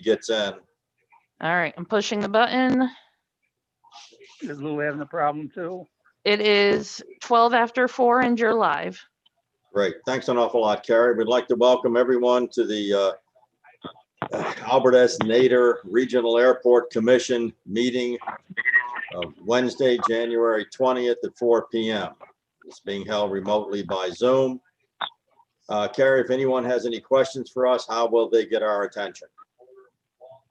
gets in. All right, I'm pushing the button. Is Lou having a problem too? It is 12 after 4 and you're live. Great. Thanks an awful lot, Carrie. We'd like to welcome everyone to the Albert S. Nader Regional Airport Commission meeting of Wednesday, January 20th at 4 p.m. It's being held remotely by Zoom. Carrie, if anyone has any questions for us, how will they get our attention?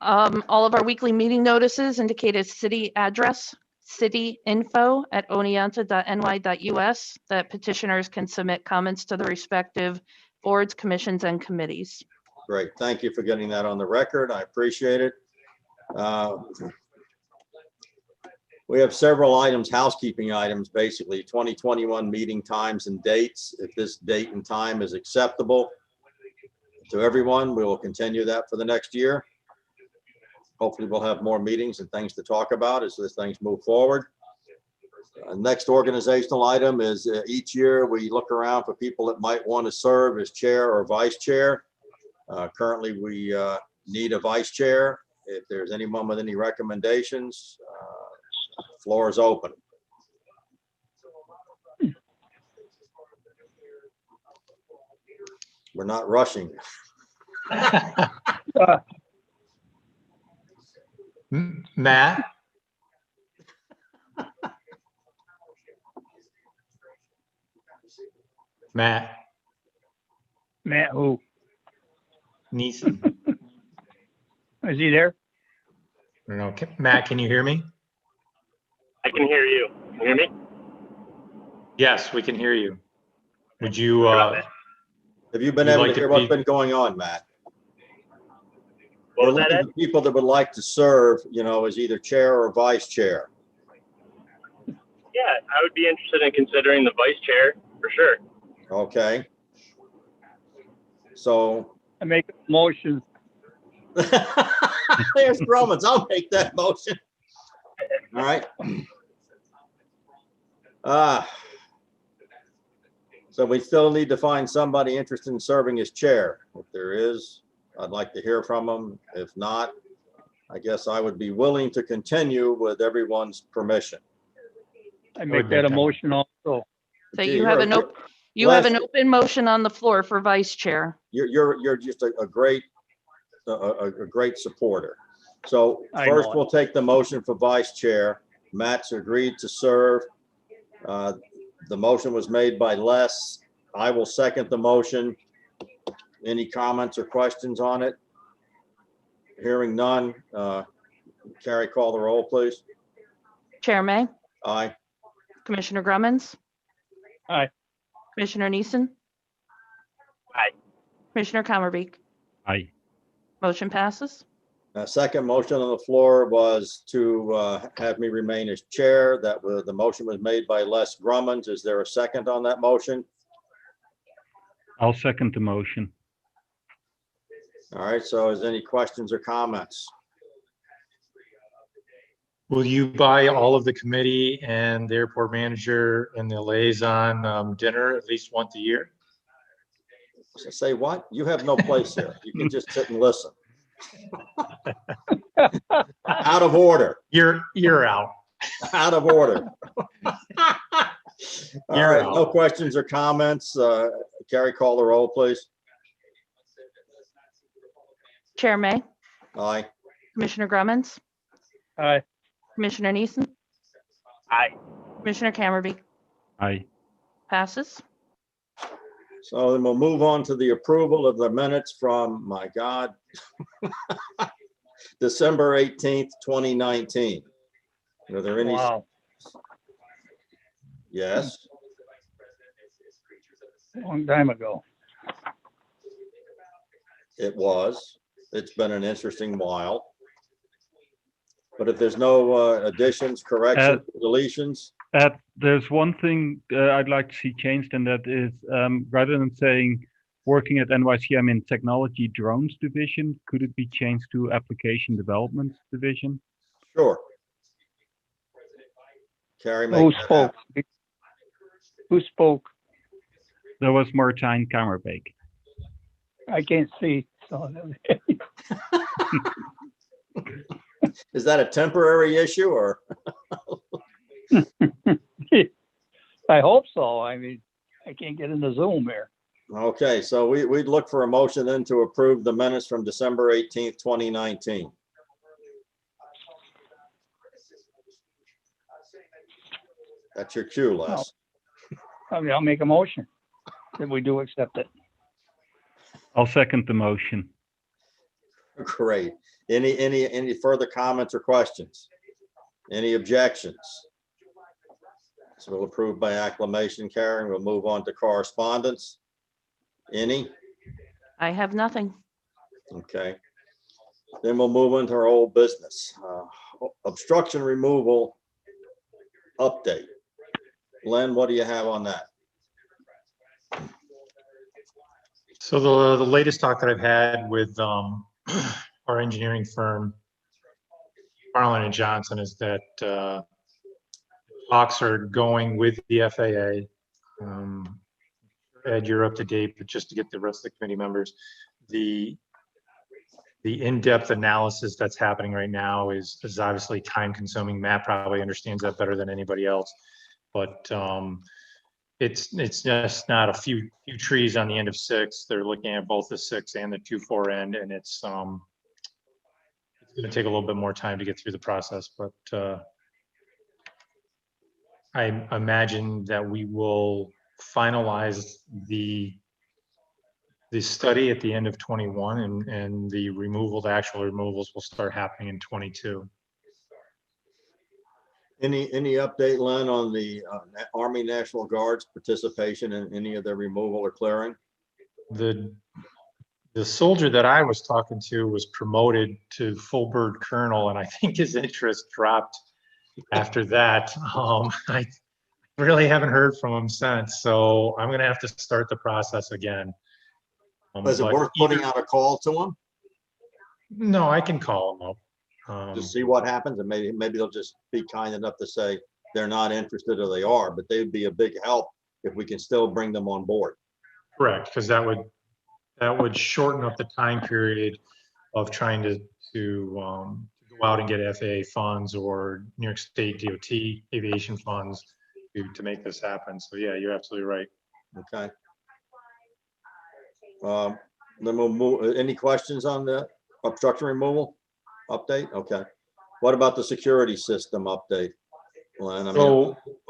All of our weekly meeting notices indicate a city address, cityinfo@oneonta.ny.us, that petitioners can submit comments to the respective boards, commissions, and committees. Great. Thank you for getting that on the record. I appreciate it. We have several items, housekeeping items, basically 2021 meeting times and dates. If this date and time is acceptable to everyone, we will continue that for the next year. Hopefully we'll have more meetings and things to talk about as things move forward. Next organizational item is each year we look around for people that might want to serve as chair or vice chair. Currently, we need a vice chair. If there's anyone with any recommendations, floor is open. We're not rushing. Matt? Matt Matt, who? Neeson. Is he there? I don't know. Matt, can you hear me? I can hear you. Can you hear me? Yes, we can hear you. Would you, Have you been You'd able like to to hear what's be- been going on, Matt? What We're was that, looking Ed? for people that would like to serve, as either chair or vice chair. Yeah, I would be interested in considering the vice chair for sure. Okay. So I make a motion. there's Romans. I'll make that motion. All right. So we still need to find somebody interested in serving as chair. If there is, I'd like to hear from them. If not, I guess I would be willing to continue with everyone's permission. I make that a motion also. So Gee, you have you're- an open motion on the floor for vice chair. You're just a great supporter. So I first know it. we'll take the motion for vice chair. Matt's agreed to serve. The motion was made by Les. I will second the motion. Any comments or questions on it? Hearing none. Carrie, call the roll, please. Chair May, Aye. Commissioner Grummins. Aye. Commissioner Neeson. Aye. Commissioner Kammerbeek. Aye. Motion passes. Second motion on the floor was to have me remain as chair. The motion was made by Les Grummins. Is there a second on that motion? I'll second the motion. All right, so is any questions or comments? will you buy all of the committee and the airport manager and the liaison dinner at least once a year? Say what? You have no place here. You can just sit and listen. Out of order, You're out. out of order. All You're right, out. no questions or comments. Carrie, call the roll, please. Chair May, Aye. Commissioner Grummins. Aye. Commissioner Neeson. Aye. Commissioner Kammerbeek. Aye. Passes. So then we'll move on to the approval of the minutes from, my God, December 18th, 2019. Are there any? Wow. Yes. Long time ago. It was. It's been an interesting while. But if there's no additions, corrections, deletions, There's one thing I'd like to see changed, and that is rather than saying working at NYCM in technology drones division, could it be changed to application development division? sure. Carrie, Who make that spoke? happen. Who spoke? That was Martijn Kamerbeek. I can't see. So Is that a temporary issue or? I hope so. I mean, I can't get into Zoom here. Okay, so we'd look for a motion then to approve the minutes from December 18th, 2019. That's your cue, Les. I mean, I'll make a motion that we do accept it. I'll second the motion. Great. Any further comments or questions? Any objections? So we'll approve by acclamation, Karen. We'll move on to correspondence. Any? I have nothing. Okay. Then we'll move into our old business. Obstruction removal update. Len, what do you have on that? So the latest talk that I've had with our engineering firm, Farland and Johnson, is that talks are going with the FAA. Ed, you're up to date, but just to get the rest of the committee members, the in-depth analysis that's happening right now is obviously time consuming. Matt probably understands that better than anybody else, but it's just not a few trees on the end of 6. They're looking at both the 6 and the 2-4 end, and it's going to take a little bit more time to get through the process, but I imagine that we will finalize the study at the end of 21, and the actual removals will start happening in 22. Any update, Len, on the Army National Guard's participation in any of the removal or clearing? The soldier that I was talking to was promoted to full bird colonel, and I think his interest dropped after that. I really haven't heard from him since, so I'm going to have to start the process again. Is it worth putting out a call to them? No, I can call him up. To see what happens, and maybe they'll just be kind enough to say they're not interested or they are, but they would be a big help if we can still bring them on board. Correct, because that would shorten up the time period of trying to go out and get FAA funds or New York State DOT aviation funds to make this happen. So yeah, you're absolutely right. Okay. Then we'll move. Any questions on the obstruction removal update? Okay. What about the security system update, Len? I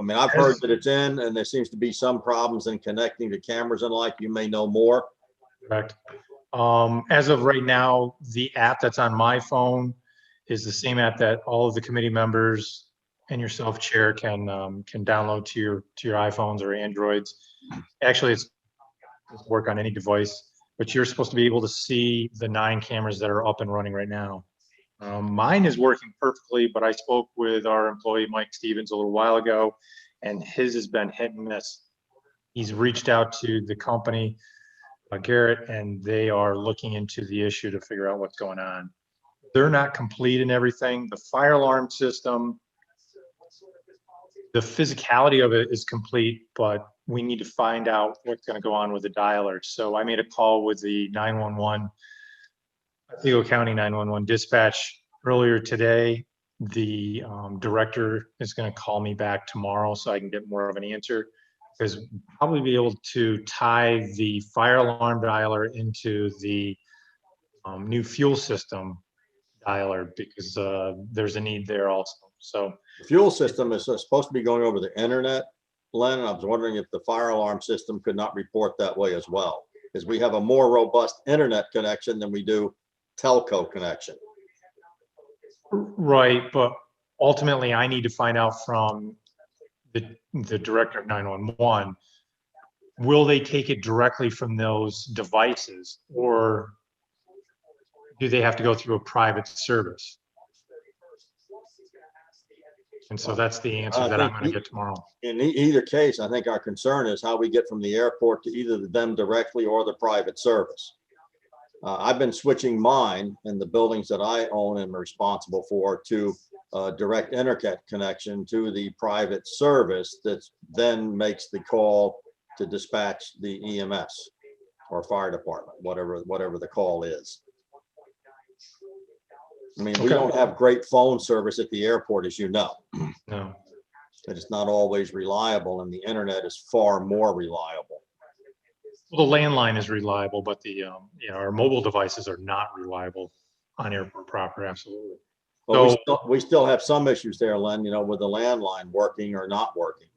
mean, I've heard that it's in, and there seems to be some problems in connecting the cameras and like. You may know more. Correct. As of right now, the app that's on my phone is the same app that all of the committee members and yourself, Chair, can download to your iPhones or Androids. Actually, it's work on any device, but you're supposed to be able to see the 9 cameras that are up and running right now. Mine is working perfectly, but I spoke with our employee, Mike Stevens, a little while ago, and his has been hit and miss. He's reached out to the company, Garrett, and they are looking into the issue to figure out what's going on. They're not complete in everything. The fire alarm system, the physicality of it is complete, but we need to find out what's going to go on with the dialer. So I made a call with the 911, Otsego County 911 dispatch earlier today. The director is going to call me back tomorrow so I can get more of an answer, because we'll probably be able to tie the fire alarm dialer into the new fuel system dialer, because there's a need there also. So The fuel system is supposed to be going over the internet, Len, and I was wondering if the fire alarm system could not report that way as well, because we have a more robust internet connection than we do telco connection. right, but ultimately I need to find out from the director of 911, will they take it directly from those devices, or do they have to go through a private service? And so that's the answer that I'm going to get tomorrow. In either case, I think our concern is how we get from the airport to either them directly or the private service. I've been switching mine in the buildings that I own and am responsible for to direct internet connection to the private service that then makes the call to dispatch the EMS or fire department, whatever the call is. I mean, we Okay. don't have great phone service at the airport, as you know. No. It's not always reliable, and the internet is far more reliable. Well, the landline is reliable, but the, our mobile devices are not reliable on airport proper, absolutely. But So- we still have some issues there, Len, with the landline working or not working.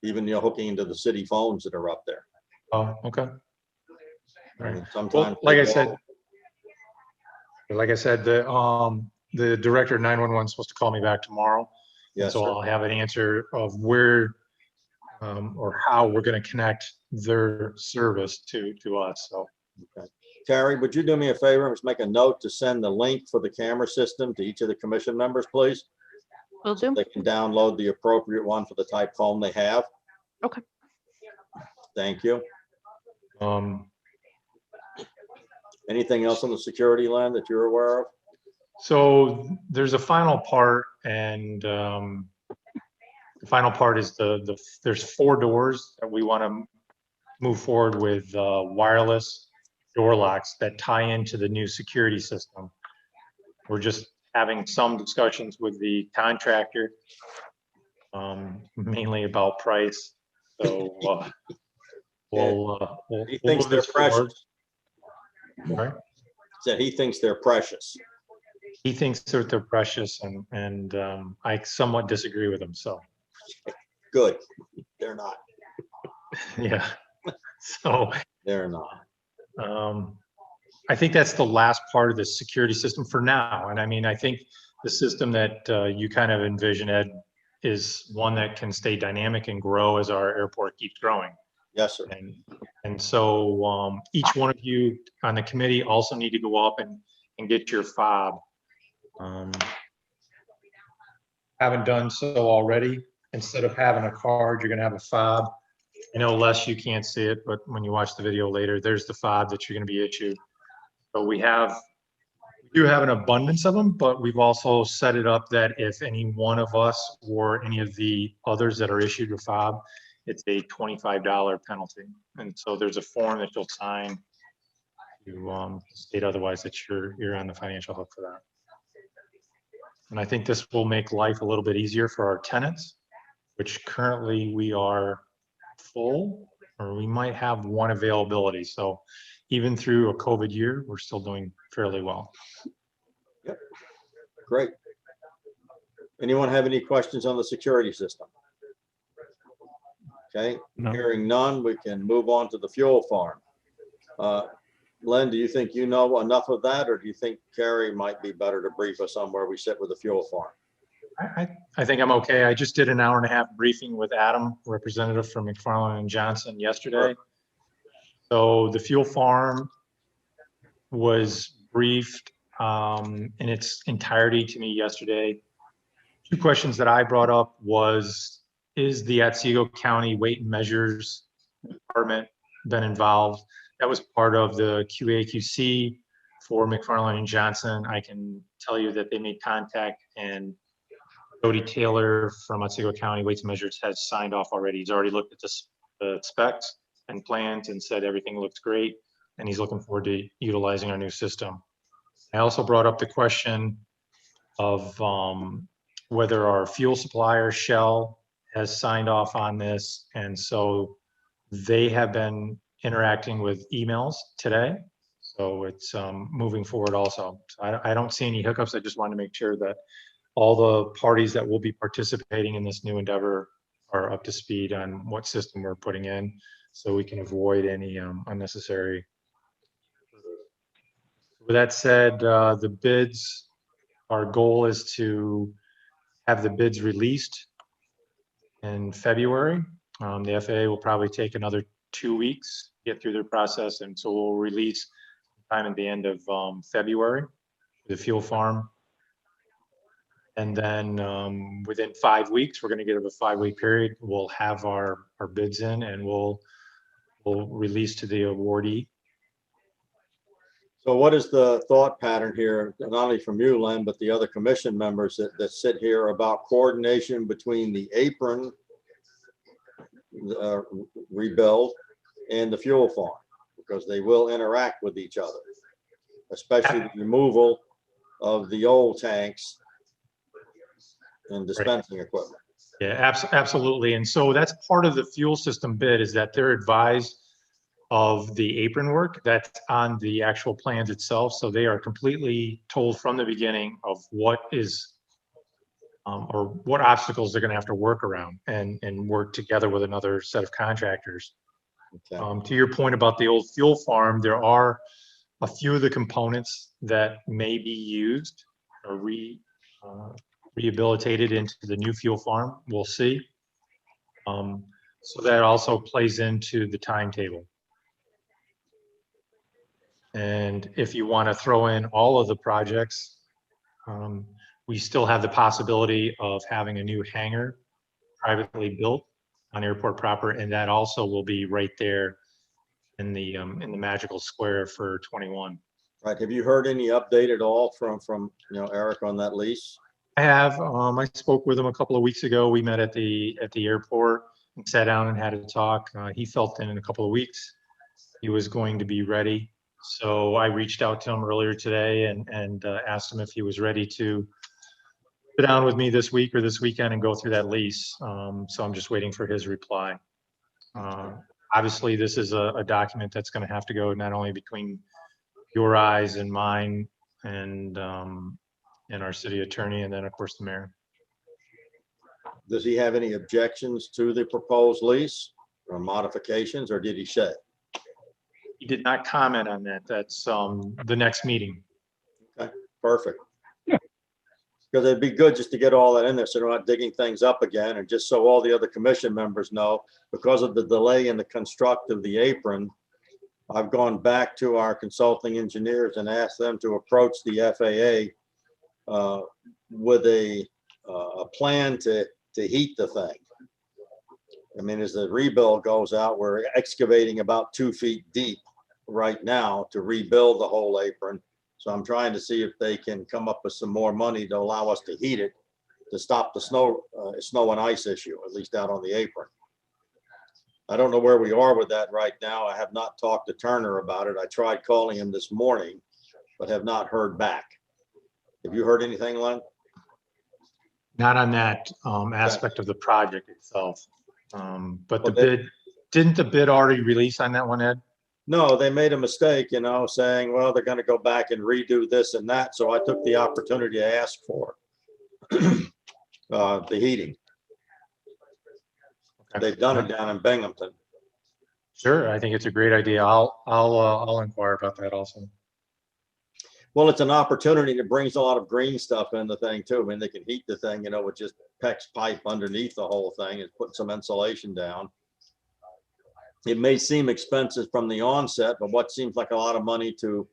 Even, hooking into the city phones that are up there. Oh, okay. I Right. mean, sometimes. Well, like they I go- said, the director of 911 is supposed to call me back tomorrow. And Yes, so sir. I'll have an answer of where, or how we're going to connect their service to us. So, Terry, would you do me a favor and just make a note to send the link for the camera system to each of the commission members, please? Will do. They can download the appropriate one for the type phone they have. Okay. Thank you. um, Anything else on the security line that you're aware of? so there's a final part, and the final part is there's 4 doors that we want to move forward with wireless door locks that tie into the new security system. We're just having some discussions with the contractor, mainly about price. So we'll He thinks move they're this forward. precious. Right? Said he thinks they're precious. He thinks that they're precious, and I somewhat disagree with him. So Good. They're not. yeah. So They're not. I think that's the last part of the security system for now. And I mean, I think the system that you kind of envision, Ed, is one that can stay dynamic and grow as our airport keeps growing. Yes, sir. And so each one of you on the committee also need to go up and get your fob. Haven't done so already. Instead of having a card, you're going to have a fob. I know, Les, you can't see it, but when you watch the video later, there's the fob that you're going to be issued. So we do have an abundance of them, but we've also set it up that if any one of us or any of the others that are issued a fob, it's a $25 penalty. And so there's a form that you'll sign to state otherwise that you're on the financial hook for that. And I think this will make life a little bit easier for our tenants, which currently we are full, or we might have one availability. So even through a COVID year, we're still doing fairly well. Great. Anyone have any questions on the security system? Okay, No. hearing none, we can move on to the fuel farm. Len, do you think you know enough of that, or do you think Carrie might be better to brief us on where we sit with the fuel farm? I think I'm okay. I just did an hour-and-a-half briefing with Adam, representative from McFarland and Johnson yesterday. So the fuel farm was briefed in its entirety to me yesterday. 2 questions that I brought up was, is the Otsego County Weight and Measures Department been involved? That was part of the QA/QC for McFarland and Johnson. I can tell you that they made contact, and Jody Taylor from Otsego County Weights and Measures has signed off already. He's already looked at the specs and plans and said everything looks great, and he's looking forward to utilizing our new system. I also brought up the question of whether our fuel supplier, Shell, has signed off on this, and so they have been interacting with emails today. So it's moving forward also. So I don't see any hiccups. I just wanted to make sure that all the parties that will be participating in this new endeavor are up to speed on what system we're putting in, so we can avoid any unnecessary. With that said, the bids, our goal is to have the bids released in February. The FAA will probably take another 2 weeks to get through their process, and so we'll release time at the end of February, the fuel farm. And then within 5 weeks, we're going to give it a 5-week period. We'll have our bids in, and we'll release to the awardee. So what is the thought pattern here, not only from you, Len, but the other commission members that sit here about coordination between the apron rebuild and the fuel farm? Because they will interact with each other, especially the removal of the old tanks and dispensing equipment. Yeah, absolutely. And so that's part of the fuel system bid, is that they're advised of the apron work that's on the actual plans itself. So they are completely told from the beginning of what is, or what obstacles they're going to have to work around and work together with another set of contractors. Okay. To your point about the old fuel farm, there are a few of the components that may be used or rehabilitated into the new fuel farm. We'll see. So that also plays into the timetable. And if you want to throw in all of the projects, we still have the possibility of having a new hangar privately built on airport proper, and that also will be right there in the magical square for 21. Right. Have you heard any update at all from Eric on that lease? I have. I spoke with him a couple of weeks ago. We met at the airport and sat down and had a talk. He felt in a couple of weeks he was going to be ready. So I reached out to him earlier today and asked him if he was ready to sit down with me this week or this weekend and go through that lease. So I'm just waiting for his reply. Obviously, this is a document that's going to have to go not only between your eyes and mine and our city attorney, and then of course the mayor. Does he have any objections to the proposed lease or modifications, or did he say? He did not comment on that. That's the next meeting. Perfect. Because it'd be good just to get all that in there so they're not digging things up again, and just so all the other commission members know, because of the delay in the construct of the apron, I've gone back to our consulting engineers and asked them to approach the FAA with a plan to heat the thing. I mean, as the rebuild goes out, we're excavating about 2 feet deep right now to rebuild the whole apron. So I'm trying to see if they can come up with some more money to allow us to heat it, to stop the snow and ice issue, at least out on the apron. I don't know where we are with that right now. I have not talked to Turner about it. I tried calling him this morning, but have not heard back. Have you heard anything, Len? Not on that aspect of the project itself. But the Well, didn't the bid already release on that one, Ed? No, they made a mistake, saying, well, they're going to go back and redo this and that. So I took the opportunity to ask for the heating. They've done it down in Binghamton. Sure, I think it's a great idea. I'll inquire about that also. Well, it's an opportunity that brings a lot of green stuff in the thing too. I mean, they can heat the thing, with just PEX pipe underneath the whole thing and put some insulation down. It may seem expensive from the onset, but what seems like a lot of money to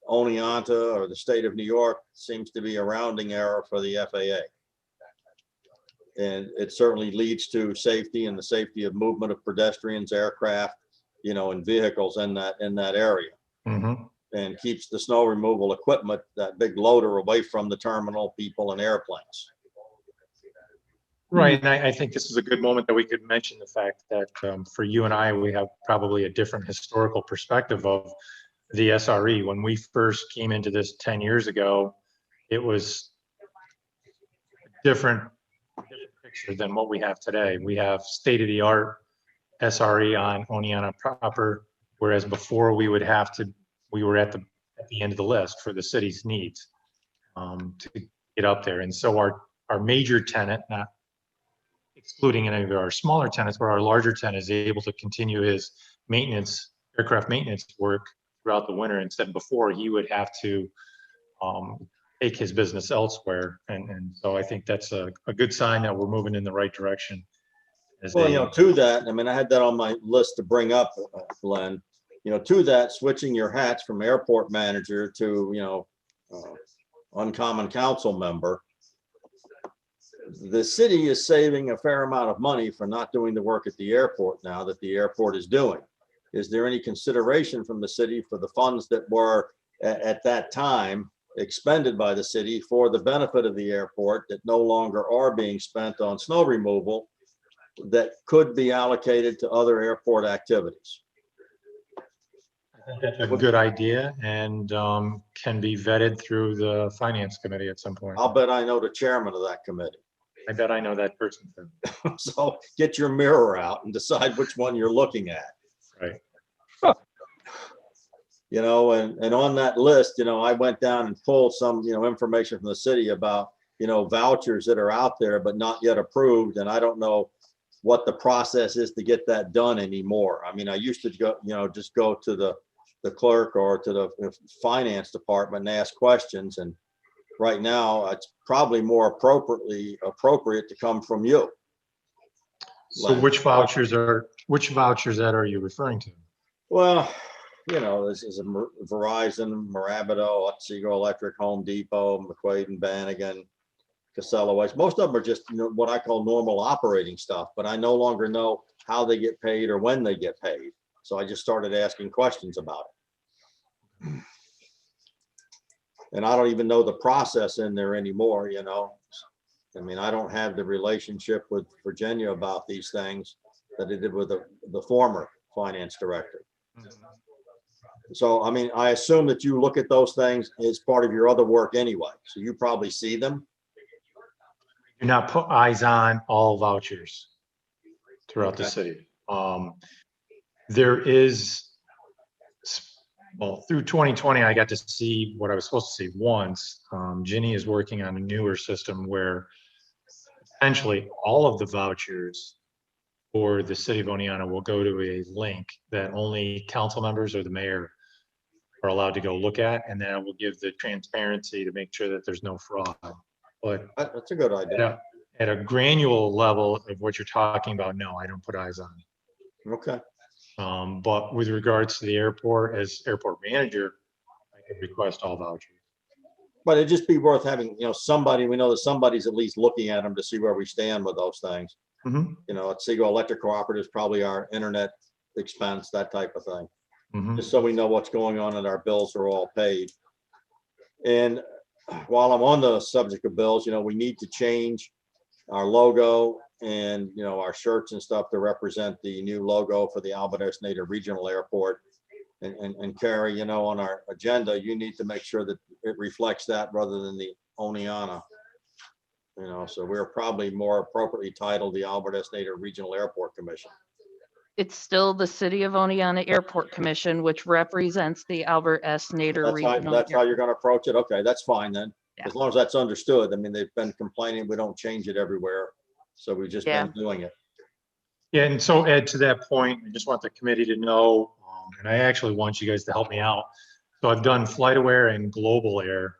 Oneonta or the state of New York seems to be a rounding error for the FAA. And it certainly leads to safety and the safety of movement of pedestrians, aircraft, and vehicles in that area. Mm-hmm. And keeps the snow removal equipment, that big loader, away from the terminal, people, and airplanes. Right, and I think this is a good moment that we could mention the fact that for you and I, we have probably a different historical perspective of the SRE. When we first came into this 10 years ago, it was a different picture than what we have today. We have state-of-the-art SRE on Oneonta proper, whereas before we were at the end of the list for the city's needs to get up there. And so our major tenant, not excluding any of our smaller tenants, but our larger tenant is able to continue his aircraft maintenance work throughout the winter. Instead, before he would have to take his business elsewhere. And so I think that's a good sign that we're moving in the right direction. Well, to that, I mean, I had that on my list to bring up, Glenn. To that, switching your hats from airport manager to, uncommon council member, the city is saving a fair amount of money for not doing the work at the airport now that the airport is doing. Is there any consideration from the city for the funds that were at that time expended by the city for the benefit of the airport that no longer are being spent on snow removal that could be allocated to other airport activities? I That's a good idea and can be vetted through the finance committee at some point. I'll bet I know the chairman of that committee. I bet I know that person too. So get your mirror out and decide which one you're looking at. Right. You know, and on that list, you know, I went down and pulled some, you know, information from the city about, you know, vouchers that are out there but not yet approved. And I don't know what the process is to get that done anymore. I mean, I used to go, you know, just go to the clerk or to the finance department and ask questions. And right now, it's probably more appropriate to come from you. So which vouchers that are you referring to? Well, you know, this is a Verizon, Mirabito, Otsego Electric, Home Depot, McQuaid and Bannigan, Casella Waste. Most of them are just, you know, what I call normal operating stuff, but I no longer know how they get paid or when they get paid. So I just started asking questions about it. And I don't even know the process in there anymore, you know. I mean, I don't have the relationship with Virginia about these things that I did with the former finance director. So, I mean, I assume that you look at those things as part of your other work anyway. So you probably see them. Do not put eyes on all vouchers throughout the Okay. city. There is, well, through 2020, I got to see what I was supposed to see once. Ginny is working on a newer system where essentially all of the vouchers for the city of Oneonta will go to a link that only council members or the mayor are allowed to go look at, and then it will give the transparency to make sure that there's no fraud. But That's a good idea. at a granular level of what you're talking about, no, I don't put eyes on. Okay. But with regards to the airport, as airport manager, I can request all vouchers. But it'd just be worth having, you know, somebody, we know that somebody's at least looking at them to see where we stand with those things. Mhm. You know, Otsego Electric Cooperative is probably our internet expense, that type of thing. Mhm. Just so we know what's going on and our bills are all paid. And while I'm on the subject of bills, you know, we need to change our logo and, you know, our shirts and stuff to represent the new logo for the Albert S. Nader Regional Airport. And Carrie, you know, on our agenda, you need to make sure that it reflects that rather than the Oneonta. You know, so we're probably more appropriately titled the Albert S. Nader Regional Airport Commission. It's still the City of Oneonta Airport Commission, which represents the Albert S. Nader Regional That's how Airport. you're gonna approach it? Okay, that's fine then. Yeah. As long as that's understood. I mean, they've been complaining, we don't change it everywhere. So we've just been doing it. Yeah, and so Ed, to that point, I just want the committee to know, and I actually want you guys to help me out. So I've done FlightAware and Global Air,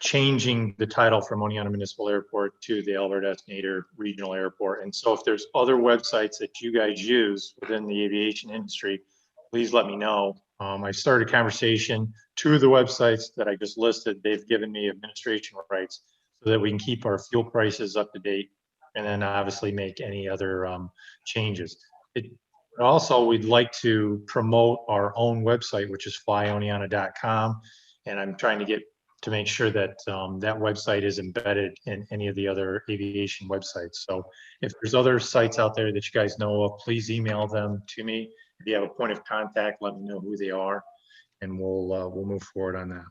changing the title from Oneonta Municipal Airport to the Albert S. Nader Regional Airport. And so if there's other websites that you guys use within the aviation industry, please let me know. I started a conversation. 2 of the websites that I just listed, they've given me administration rights so that we can keep our fuel prices up to date and then obviously make any other changes. Also, we'd like to promote our own website, which is flyoneonta.com. And I'm trying to make sure that that website is embedded in any of the other aviation websites. So if there's other sites out there that you guys know of, please email them to me. If you have a point of contact, let me know who they are, and we'll move forward on that.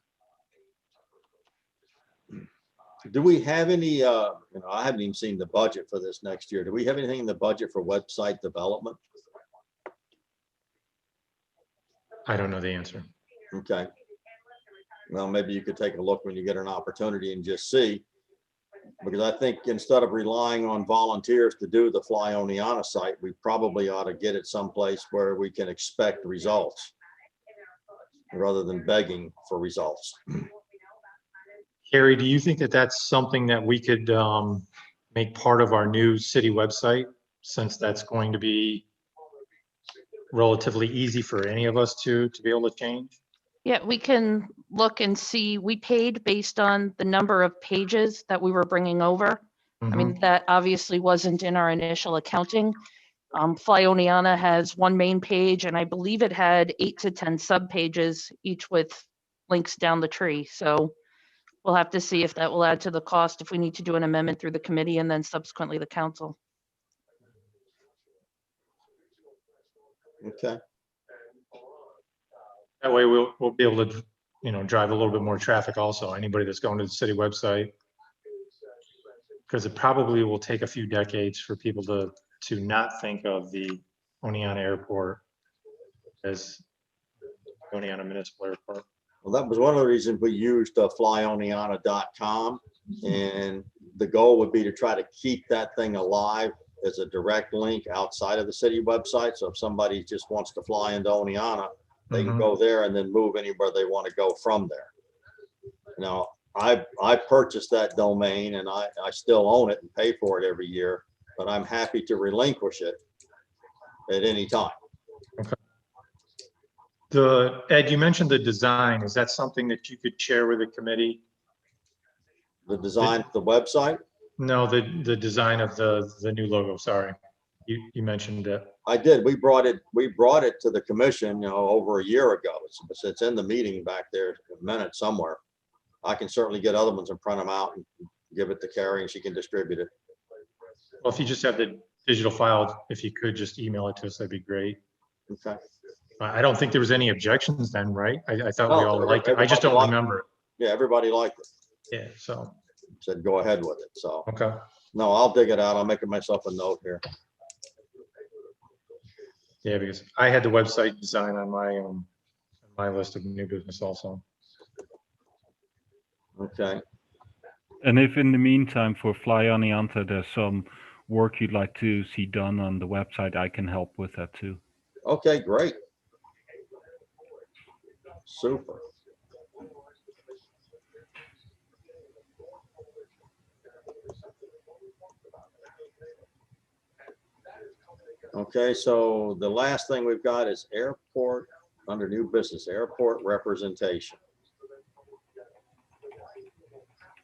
Do we have any, you know, I haven't even seen the budget for this next year. Do we have anything in the budget for website development? I don't know the answer. Okay. Well, maybe you could take a look when you get an opportunity and just see. Because I think instead of relying on volunteers to do the Fly Oneonta site, we probably ought to get it someplace where we can expect results rather than begging for results. Carrie, do you think that that's something that we could make part of our new city website, since that's going to be relatively easy for any of us to be able to change? Yeah, we can look and see, we paid based on the number of pages that we were bringing over. I mean, that obviously wasn't in our initial accounting. Fly Oneonta has one main page, and I believe it had 8 to 10 subpages, each with links down the tree. So we'll have to see if that will add to the cost, if we need to do an amendment through the committee and then subsequently the council. Okay. That way we'll be able to, drive a little bit more traffic also, anybody that's going to the city website. Because it probably will take a few decades for people to not think of the Oneonta Airport as Oneonta Municipal Airport. Well, that was one of the reasons we used flyoneonta.com. And the goal would be to try to keep that thing alive as a direct link outside of the city website. So if somebody just wants to fly into Oneonta, they can go there and then move anywhere they want to go from there. Now, I purchased that domain and I still own it and pay for it every year, but I'm happy to relinquish it at any time. Ed, you mentioned the design. Is that something that you could share with the committee? The design of the website? No, the design of the new logo, sorry. You mentioned it. I did. We brought it to the commission, over a year ago. It's in the meeting back there, a minute somewhere. I can certainly get other ones and print them out and give it to Carrie and she can distribute it. Well, if you just have the digital file, if you could just email it to us, that'd be great. Okay. I don't think there was any objections then, right? I thought we No, all liked it. I just don't everybody liked remember it. Yeah, everybody liked it. Yeah, so, Said, go ahead with it. So, okay. no, I'll dig it out. I'll make it myself a note here. Yeah, because I had the website design on my list of new business also. Okay. And if in the meantime for Fly Oneonta there's some work you'd like to see done on the website, I can help with that too. Okay, great. Super. Okay, so the last thing we've got is airport, under new business, airport representation.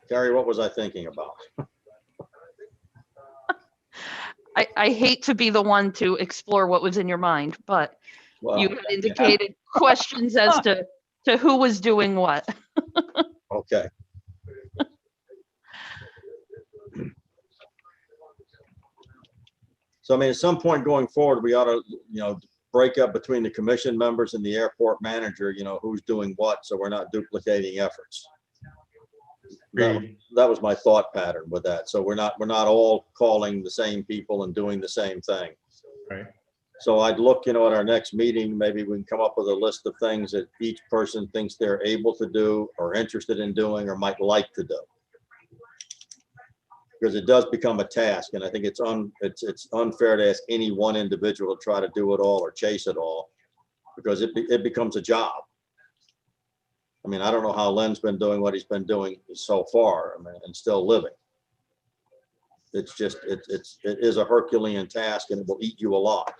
Carrie, what was I thinking about? I hate to be the one to explore what was in your mind, but Well, you had indicated questions as to who was doing what. okay. So I mean, at some point going forward, we ought to, break up between the commission members and the airport manager, who's doing what, so we're not duplicating efforts. That was my thought pattern with that. So we're not all calling the same people and doing the same thing. Right. So I'd look, at our next meeting, maybe we can come up with a list of things that each person thinks they're able to do or interested in doing or might like to do. Because it does become a task, and I think it's unfair to ask any one individual to try to do it all or chase it all, because it becomes a job. I mean, I don't know how Len's been doing what he's been doing so far, and still living. It's just, it is a Herculean task and it will eat you alive.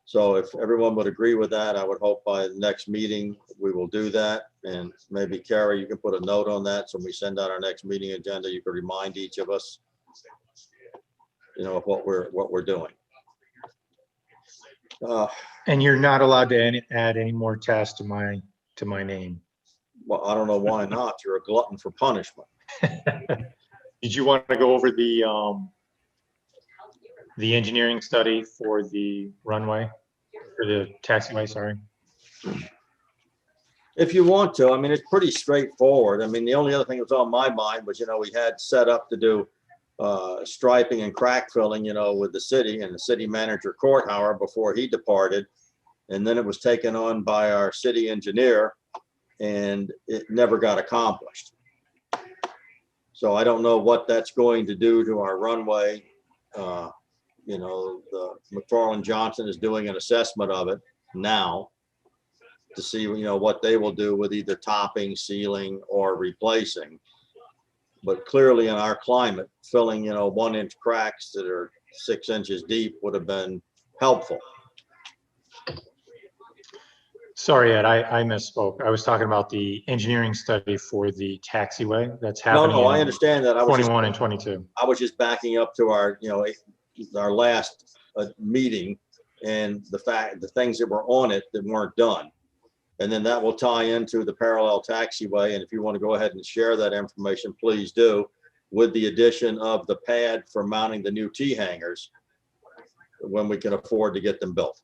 So if everyone would agree with that, I would hope by the next meeting, we will do that. And maybe Carrie, you can put a note on that. So when we send out our next meeting agenda, you can remind each of us, of what we're doing. And you're not allowed to add any more tasks to my name. Well, I don't know why not. You're a glutton for punishment. Did you want to go over the engineering study for the runway, for the taxiway, sorry? If you want to, I mean, it's pretty straightforward. I mean, the only other thing that was on my mind was, we had set up to do striping and crack filling, with the city and the city manager Courthauer before he departed. And then it was taken on by our city engineer and it never got accomplished. So I don't know what that's going to do to our runway. The McFarland Johnson is doing an assessment of it now to see, what they will do with either topping, sealing, or replacing. But clearly in our climate, filling, 1-inch cracks that are 6 inches deep would have been helpful. Sorry, Ed, I misspoke. I was talking about the engineering study for the taxiway that's happening. No, I understand that. 21 and 22. I was just backing up to our, our last meeting and the things that were on it that weren't done. And then that will tie into the parallel taxiway. And if you want to go ahead and share that information, please do, with the addition of the pad for mounting the new T hangers when we can afford to get them built.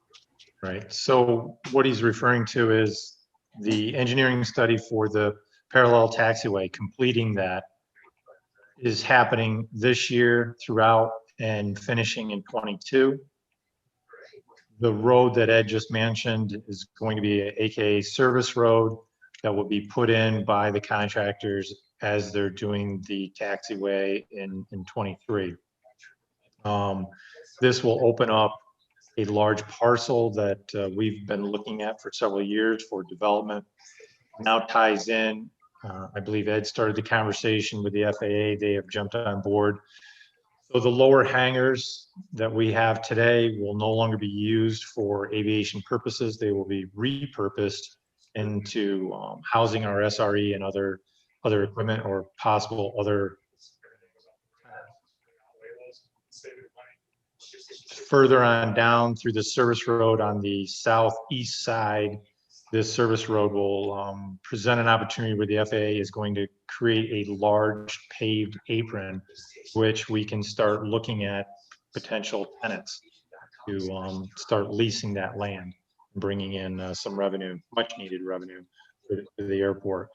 Right. So what he's referring to is the engineering study for the parallel taxiway, completing that is happening this year throughout and finishing in 22. The road that Ed just mentioned is going to be a AKA service road that will be put in by the contractors as they're doing the taxiway in 23. This will open up a large parcel that we've been looking at for several years for development. Now ties in, I believe Ed started the conversation with the FAA. They have jumped on board. So the lower hangars that we have today will no longer be used for aviation purposes. They will be repurposed into housing our SRE and other equipment or possible other. Further on down through the service road on the southeast side, this service road will present an opportunity where the FAA is going to create a large paved apron, which we can start looking at potential tenants to start leasing that land, bringing in some revenue, much needed revenue for the airport.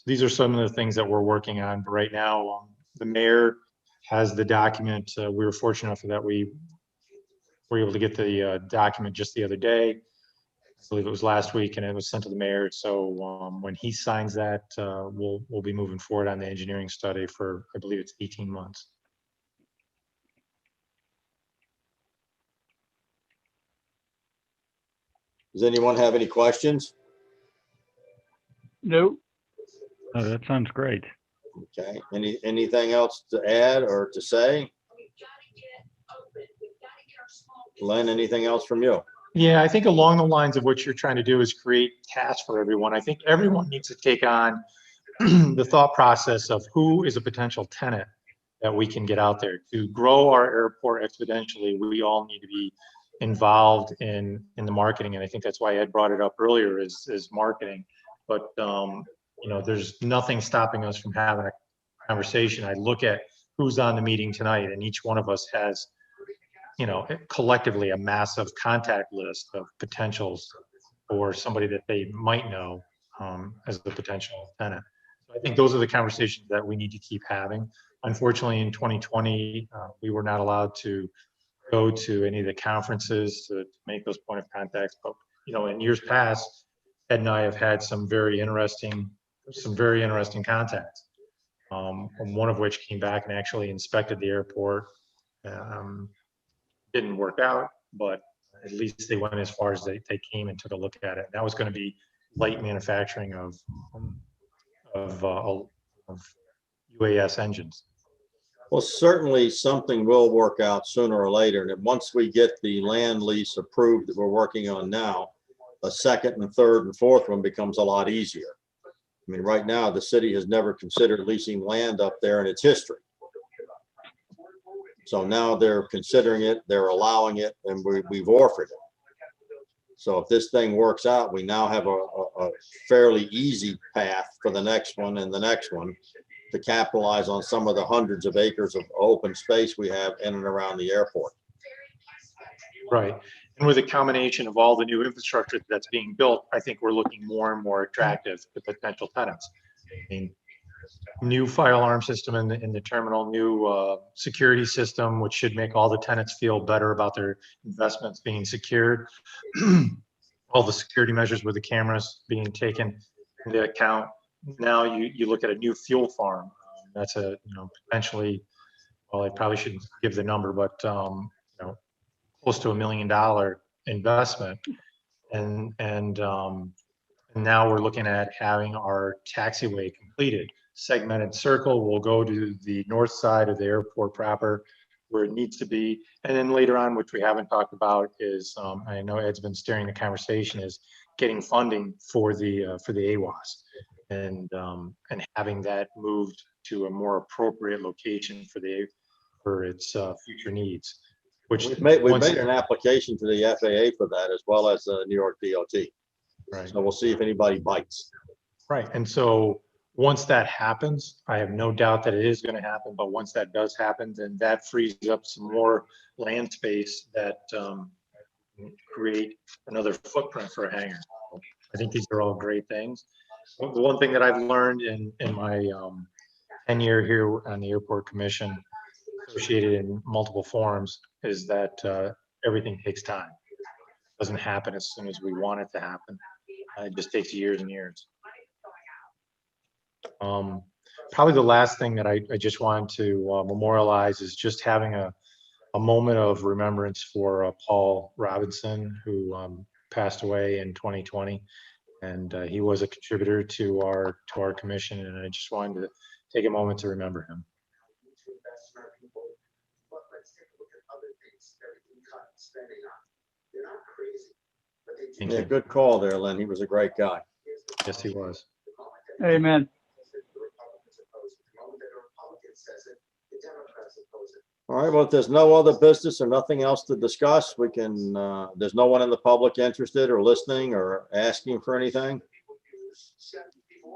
These are some of the things that we're working on. But right now, the mayor has the document. We were fortunate enough that we were able to get the document just the other day. I believe it was last week, and it was sent to the mayor. So when he signs that, we'll be moving forward on the engineering study for, I believe it's 18 months. Does anyone have any questions? No, Oh, that sounds great. Okay, anything else to add or to say? Len, anything else from you? Yeah, I think along the lines of what you're trying to do is create tasks for everyone. I think everyone needs to take on the thought process of who is a potential tenant that we can get out there. To grow our airport exponentially, we all need to be involved in the marketing. And I think that's why Ed brought it up earlier is marketing. But, you know, there's nothing stopping us from having a conversation. I look at who's on the meeting tonight, and each one of us has, you know, collectively a massive contact list of potentials or somebody that they might know as the potential tenant. So I think those are the conversations that we need to keep having. Unfortunately, in 2020, we were not allowed to go to any of the conferences to make those point of contacts. But, you know, in years past, Ed and I have had some very interesting contacts. One of which came back and actually inspected the airport. Didn't work out, but at least they went as far as they came and took a look at it. That was going to be light manufacturing of UAS engines. Well, certainly something will work out sooner or later. And once we get the land lease approved that we're working on now, a second and third and fourth one becomes a lot easier. I mean, right now, the city has never considered leasing land up there in its history. So now they're considering it, they're allowing it, and we've offered it. So if this thing works out, we now have a fairly easy path for the next one and the next one to capitalize on some of the hundreds of acres of open space we have in and around the airport. Right. And with a combination of all the new infrastructure that's being built, I think we're looking more and more attractive to potential tenants. I mean, new fire alarm system in the terminal, new security system, which should make all the tenants feel better about their investments being secured. All the security measures with the cameras being taken into account. Now you look at a new fuel farm. That's a, you know, potentially, well, I probably shouldn't give the number, but you know, close to $1 million investment. And now we're looking at having our taxiway completed. Segmented circle will go to the north side of the airport proper where it needs to be. And then later on, which we haven't talked about, is I know Ed's been steering the conversation, is getting funding for the AWAS and having that moved to a more appropriate location for its future needs. Which We've made an application to the FAA for that, as well as the New York DOT. Right. So we'll see if anybody bites. Right. And so once that happens, I have no doubt that it is going to happen. But once that does happen, then that frees up some more land space that create another footprint for a hangar. I think these are all great things. The one thing that I've learned in my tenure here on the airport commission, associated in multiple forums, is that everything takes time. It doesn't happen as soon as we want it to happen. It just takes years and years. Probably the last thing that I just wanted to memorialize is just having a moment of remembrance for Paul Robinson, who passed away in 2020. And he was a contributor to our commission, and I just wanted to take a moment to remember him. Thank Yeah, you. good call there, Lynn. He was a great guy. Yes, he was. Amen. All right, well, if there's no other business or nothing else to discuss, we can, there's no one in the public interested or listening or asking for anything.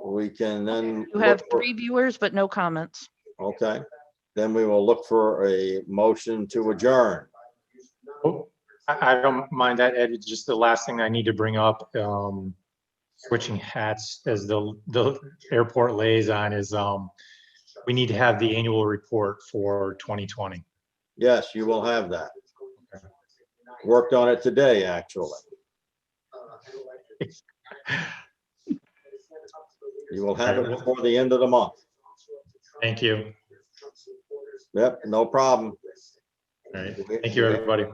We can then. You have look for- 3 viewers, but no comments. Okay, then we will look for a motion to adjourn. Oh, I don't mind that, Ed. It's just the last thing I need to bring up, switching hats as the airport liaison is, we need to have the annual report for 2020. Yes, you will have that. Worked on it today, actually. You will have it before the end of the month. Thank you. Yep, no problem. All right. Thank you, everybody.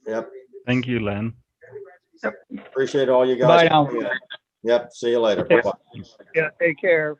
Yep, Thank you, Len. appreciate all you Bye guys. now. Yep, see you later. Yeah. Bye-bye. Yeah, take care.